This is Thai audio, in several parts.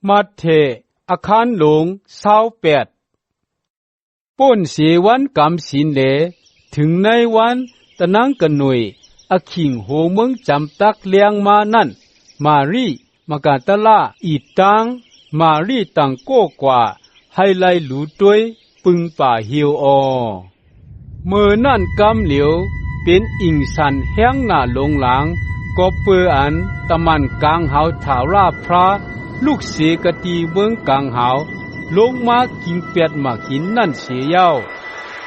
มัทเทอาคารหลง28ป่นเสวันกำศีลเลถึงในวันตะนังกะหน่วยอคิงโหเมืองจำตักเลียงมานั่นมารีมากาตะลาอีตังมารีตังโก้กว่าให้ไลหลูต้วยปึงป่าเหียวอเมื่อนั่นกำเหลียวเป็นอิงสันแห้งหน้าลงหลังก็เปืออันตะมันกลางหาวถาราพระลูกเสกตีเมืองกลางหาวลงมากินเป็ดมากินนั่นเสียเย้า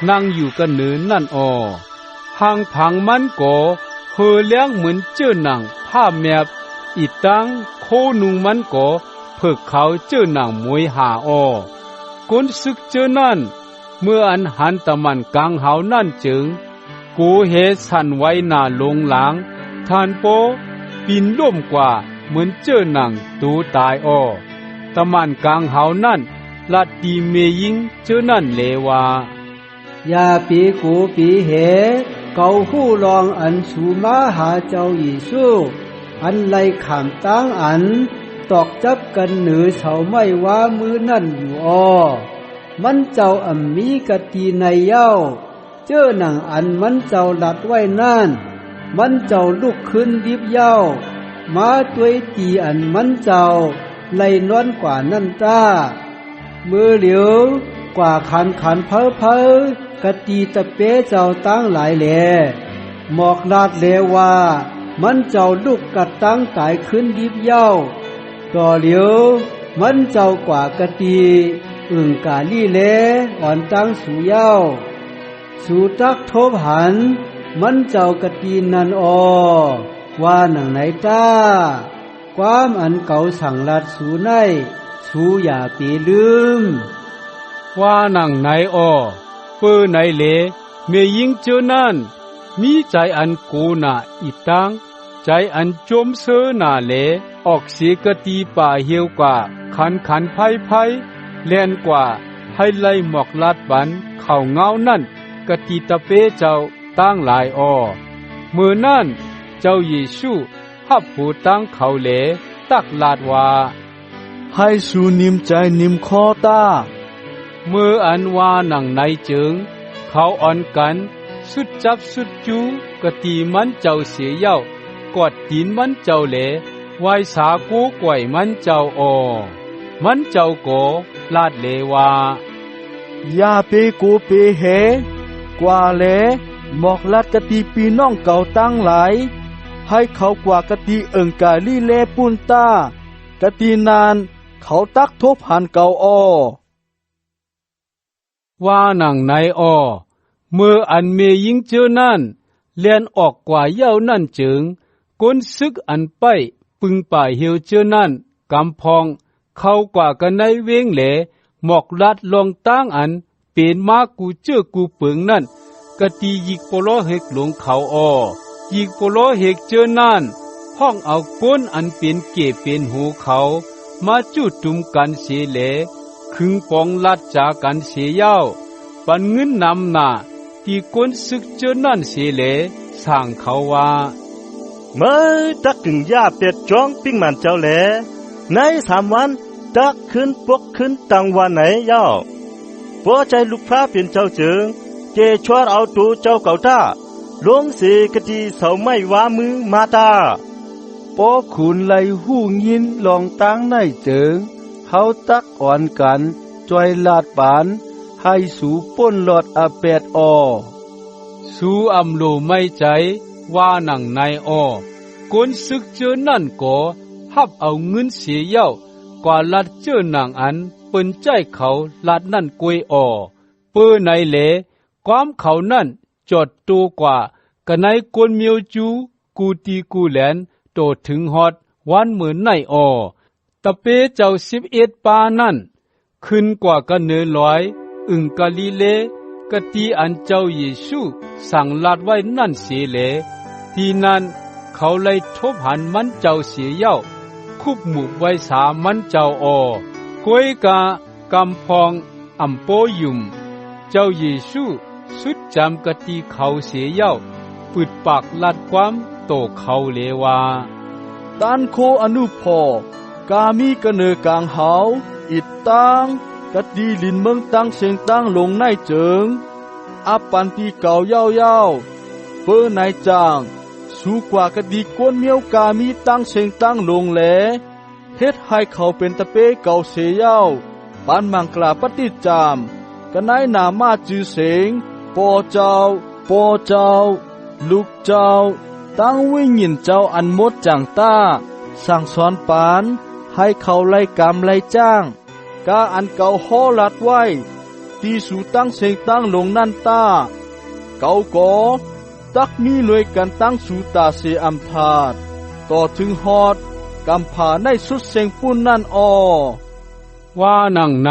นั่งอยู่กันเนินนั่นห่างผังมันก็เฮอเลี้ยงเหมือนเจ้าหนังผ้าแมบอีตังโคนุงมันก็เพิกเขาเจ้าหนังมวยหาก้นซึกเจ้านั่นเมื่ออันหันตะมันกลางหาวนั่นจึงกูเฮสันไว้หน้าลงหลังทานโปปีนล่มกว่าเหมือนเจ้าหนังตูตายตะมันกลางหาวนั่นลัดดีเมยิงเจ้านั่นเลวายาปีกูปีเหเกาหู้ลองอันสูมาหาเจ้าเยซูอันไล่ขามตั้งอันตอกจับกันเหนือเสาไม่ว่ามือนั่นอยู่มันเจ้าอ่ำมีกะตีในเย้าเจ้าหนังอันมันเจ้าลัดไว้นั่นมันเจ้าลุกขึ้นดิบเย้ามาตัวตีอันมันเจ้าไล่นอนกว่านั่นตามือเหลียวกว่าขันเพอกะตีตะเปเจ้าตั้งหลายแหลหมอกลาดเลว่ามันเจ้าลุกกัดตั้งตายขึ้นดิบเย้าต่อเหลียวมันเจ้ากว่ากะตีอึ่งกาลี่เลอ่อนตั้งสู่เย้าสู่ตักทบหันมันเจ้ากะตีนันว่าหนังไหนต้าความอันเก่าสั่งลัดสู่ในสู่อย่าปีลืมว่าหนังไหนเปื้อไหนเลเมยิงเจอนั่นมีใจอันกูน่ะอีตังใจอันจมเสือน่ะเลออกเสียกะตีป่าเหี่ยวกว่าขันไพ่เล่นกว่าให้ไล่หมอกลาดบันเข้าเงานั่นกะตีตะเปเจ้าตั้งหลายเมื่อนั่นเจ้าเยซูฮับผู้ตั้งเขาเหลตักลาดว่าให้สูนิมใจนิมคอตาเมื่ออันว่าหนังในจึงเขาอ่อนกันสุดจับสุดจูกะตีมันเจ้าเสียเย้ากอดตีนมันเจ้าเหลไว้สากูก่วยมันเจ้ามันเจ้าโกลาดเลวายาเปกูเปเฮกว่าเลหมอกลัดกะตีปีน้องเก่าตั้งหลายให้เขากว่ากะตีเอิงกาลีเลปุนตากะตีนานเขาตักทบหันเก่าว่าหนังในเมื่ออันเมยิงเจอนั่นเลียนออกกว่าเย้านั่นจึงก้นซึกอันไปปึงป่าเหียวเจอนั่นกำพองเข้ากว่ากันในเวงเหลหมอกลัดลองตั้งอันเป็นมากูเจอกูเปิงนั่นกะตียิกโปโลเฮกหลงเขายิกโปโลเฮกเจอนั่นห้องเอาก้นอันเป็นเก็บเป็นหูเขามาจุดตุมกันเสียเหลครึ่งปองลัดจากกันเสียเย้าปันเงินนำหน้าที่ก้นซึกเจอนั่นเสียเหลสั่งเขาว่าเมื่อตักถึงย่าเป็ดจ้องปิ้งมันเจ้าแหลใน3 วันตักขึ้นปกขึ้นตังวันไหนเย้าพอใจลูกพระเป็นเจ้าจึงเจชวดเอาตูเจ้าเก่าตาลงเสกตีเสาไม่ว่ามือมาตาปอขุนไลหู้ยินลองตั้งในเจิงเขาตักอ่อนกันจอยลาดปานให้สูป้นหลอดอาแปดสูอำโลไม่ใจว่าหนังในก้นซึกเจอนั่นก็ฮับเอาเงินเสียเย้ากว่าลัดเจอหนังอันเปิ้นใจเขาลัดนั่นกวยเปื้อในเหลความเขานั่นจอดตัวกว่ากันในกวนเมียวจูกูตีกูแหลนโตถึงฮอดวันเหมือนในตะเปเจ้า11 ปานั่นขึ้นกว่ากันเนือร้อยอึงกาลิเลกะตีอันเจ้าเยซูสั่งลาดไว้นั่นเสียเหลที่นั้นเขาเลยทบหันมันเจ้าเสียเย้าคุบหมู่ไว้3 มันเจ้ากวยกากำพองอำโปยุมเจ้าเยซูสุดจำกะตีเขาเสียเย้าปึดปากลัดความโตเขาเลวาตันโคอนุพอก กามีกะเนอกลางเฮาอิดตังกะดีลินเมืองตังเสียงตังลงในเจิงอับปันตีเก่าเย้าเปิ้นายจางสูกว่ากะดีก้นเมียวกามีตังเสียงตังลงแลเฮ็ดให้เขาเป็นตะเปเก่าเสียเย้าปานมังกลาปฏิจามกะนายนามาจือเสงปอเจ้าลูกเจ้าตั้งวิญญาณเจ้าอันมดจังต้าสั่งสอนปานให้เขาไล่กรรมไล่จ้างกาอันเก่าห่อลัดไว้ที่สู่ตั้งเสงตั้งลงนั่นต้าเก่าก่อตักมีรวยกันตั้งสู่ตาเสียอำทาดต่อถึงฮอดกำผาในสุดเสงปุ่นนั่นว่านังใน